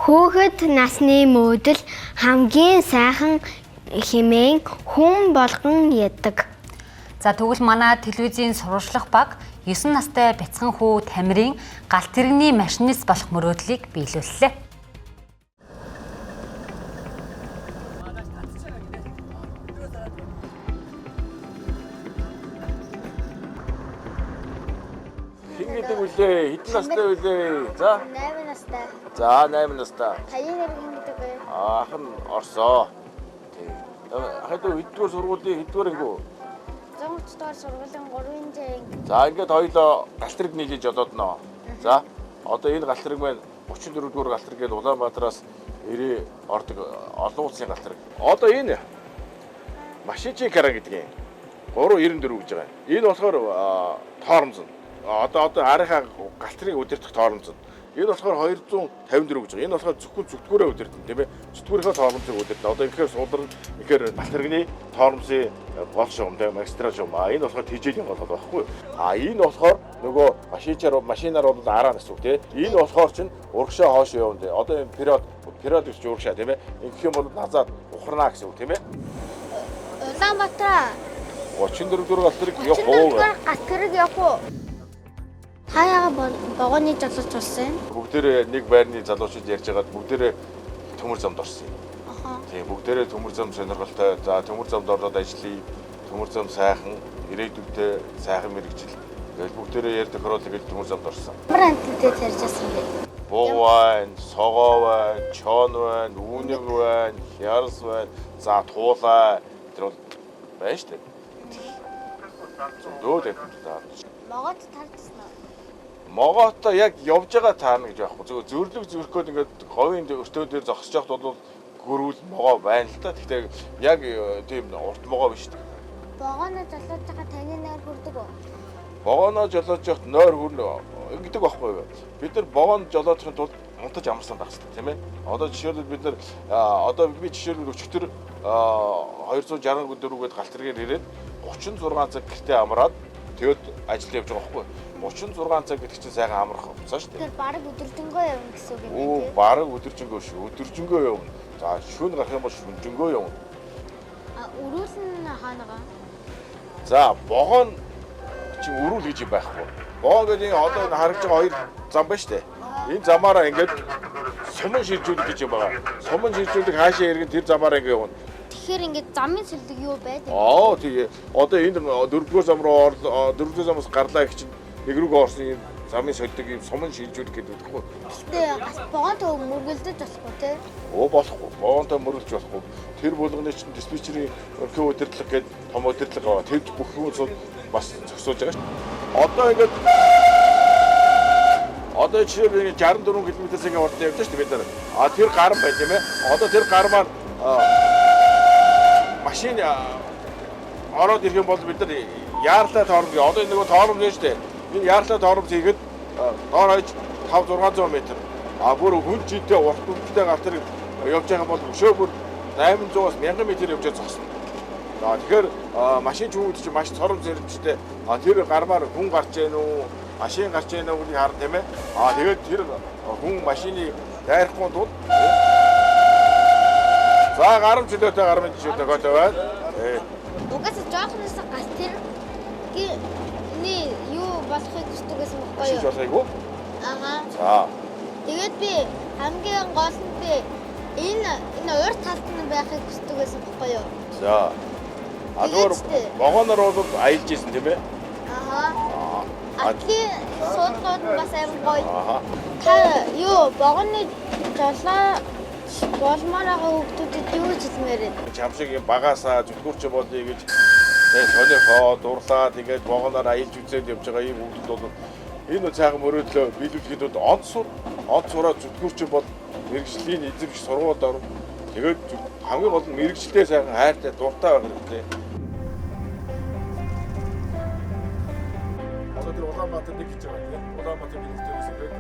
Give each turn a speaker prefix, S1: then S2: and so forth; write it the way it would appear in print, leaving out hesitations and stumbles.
S1: Хүүхэд насны мөөдөл хамгийн сайхан хэмээн хүн болгон яддаг.
S2: За тэгвэл манай телевизийн сурвалжлах баг 9 настай бяцхан хүү Тамирын галт тэрэгний машинист болох мөрөөдлийг биелүүллээ.
S3: Хин гэдэг үлээ? Хэдэн настай үлээ? За
S1: 8 настай.
S3: За 8 настай.
S1: Таны нэр хин гэдэг вэ?
S3: Ах нь Орсоо. Тий. Хадаа хэддүгээр сургуулийн хэддүгээр ангиу?
S1: 130 дугаар сургуулийн 3-ын жинг.
S3: За ингээд хоёлоо галтрэг нийлж одоодноо. За одоо энэ галтрэг маань 34 дугаар галтрэг гээд Улаанбаатараас ирээ ордог олон улсын галтрэг. Одоо энэ машинчи каран гэдэг юм. 394 гэж байгаа. Энэ болохоор тоормзон. Одоо арийнхаа галтрыг удирдах тоормзон. Энэ болохоор 254 гэж байгаа. Энэ болохоор зөвхөн зүтгүүрээ удирдах тийм ээ. Зүтгүүрийнхээ тоормзыг удирдах. Одоо инхээр суулрын инхээр галтрэгний тоормзын гол шугам тийм магистрал шугам. Энэ болохоор тижээлийн гол байхгүй. Энэ болохоор нөгөө машинаар бол араа насуг тийм. Энэ болохоор чинь урагшаа хоош явна тийм. Одоо энэ период гэж урагшаа тийм ээ. Ингэх юм бол назад ухарна гэсэн үг тийм ээ.
S1: Улаанбаатар
S3: 34 дугаар галтрыг явах уу?
S1: Галтрыг явах уу? Хаяга богоны залууч болсон.
S3: Бүгдээрээ нэг байрны залуучууд ярьж байгаад бүгдээрээ төмөр замд орсон юм. Тийм бүгдээрээ төмөр зам сонирхолтой. За төмөр замд ороод ажиллая. Төмөр зам сайхан, ирээдүйдээ сайхан мэрэгжил. Тэгэл бүгдээрээ ярьдаг хороолог гэж төмөр замд орсон.
S1: Ямар амттай тарьж асан бэ?
S3: Буу байна, согоо байна, чон байна, үүнэг байна, хярс байна. За туулаа. Тэр бол байна шүү дээ. Зөндөө тавьчихлаа.
S1: Могот тарьсан уу?
S3: Могоото яг явж байгаа таарна гэж байхгүй. Зөв зөрлөг зүрхгөөд ингээд говийн өртөө дээр зогсож явахд бол гөрүүл могоо байна л та. Гэхдээ яг тийм урт могоо биш үү?
S1: Богоно жолоож байгаа таны нойр хүрдэг үү?
S3: Богоно жолоож явахд нойр хүрнэ гэдэг байхгүй юу? Бид нар богоно жолоохын тулд унтаж амарсан байх хэрэгтэй тийм ээ. Одоо жишээлбэл бид нар одоо би жишээлбэл өчтөр 264 гээд галтргээр ирээд 36 цаг гэртээ амраад тэгээд ажил явж байгаа байхгүй юу? 36 цаг гэдэг чинь сайхан амрах хугацаа шүү дээ.
S1: Тэр бараг өдөржингөө явна гэсэн үг юм
S3: байна. Оо, бараг өдөржингөө шүү. Өдөржингөө явна. За, шөнө гарах юм бол шөнжингөө явна.
S1: Өрүүл нь хаанагаа?
S3: За, богоно чи өрүүл гэж юм байхгүй. Богоно гэдэг одоо энэ харагдж байгаа хоёр зам байна шүү дээ. Энэ замаараа ингээд суман шилжүүлэх гэж юм байгаа. Суман шилжүүлэх хаашаа иргэн тэр замаараа ингээд явна.
S1: Тэгэхээр ингээд замын сэлдэг юу байдаг?
S3: Тэгээ. Одоо энэ 4-р зам руу 4-р замаас гарлаа гэх чинь нэг рүүгээ орсон юм замын солидог юм суман шилжүүлэх гэдэг байхгүй.
S1: Гэхдээ богонтой мөргөлдөж болохгүй тий.
S3: Болохгүй. Богонтой мөргөлж болохгүй. Тэр болгоны чинь диспетчерийн өрхөө удирдлага гэдэг том удирдлага аваа. Тэр бүх хүмүүс бас зөксөж байгаа шүү. Одоо ингээд одоо жишээлбэл 64 км/цаг хурдтай явж шүү бид нар. Тэр гар байна тийм ээ. Одоо тэр гар маань машин ороод ирэх юм бол бид нар яарлаа тоормж одоо энэ нөгөө тоормж байна шүү дээ. Энэ яарлаа тоормж хийгээд доор хойж 5-600 м. Бүр хүн жинтэй урт хөвгтэй галт тэр явж байгаа бол өшөө бүр 800-аас 1000 м явж зогсно. Тэгэхээр машин чүүгүүд чинь маш цором зэрэгчтэй. Тэр гармаар хүн гарч ийн үү, машин гарч ийн үү гэдгийг харна тийм ээ. Тэгээд тэр хүн машины дайрахгүй тул за гарам чөлөөтэй гармын жишээтэй гол байна.
S1: Угаасаа жоохноос гал тэр юу болохыг хүсдэг гэсэн үг байхгүй юу?
S3: Шиж болохыг уу? За.
S1: Тэгээд би хамгийн гол нь би энэ урт талд нь байхыг хүсдэг гэсэн үг байхгүй юу?
S3: За. Адуур богоноор бол аялж исэн тийм ээ?
S1: Атли суудлууд нь бас амар гоё. Та юу богоны жолоо болмоор байгаа хүмүүсд юу гэж хэлмээр вэ?
S3: Чам шиг юм багаасаа зүтгүүрч болъё гэж тэгээд солихоо дурлаа тэгээд богоноор аялж үзээд явж байгаа ийм хүмүүс бол энэ цаахан мөрөөдлөө биелүүлэхэд бол онц сураад зүтгүүрч бол мэрэгжлийн эзэмш сургуульд орно. Тэгээд хамгийн гол нь мэрэгчлээ сайхан хайртай дуртай байх хэрэгтэй. Одоо тэр Улаанбаатар нэг гэж байгаа тийм Улаанбаатар нэг төрөөс ирээд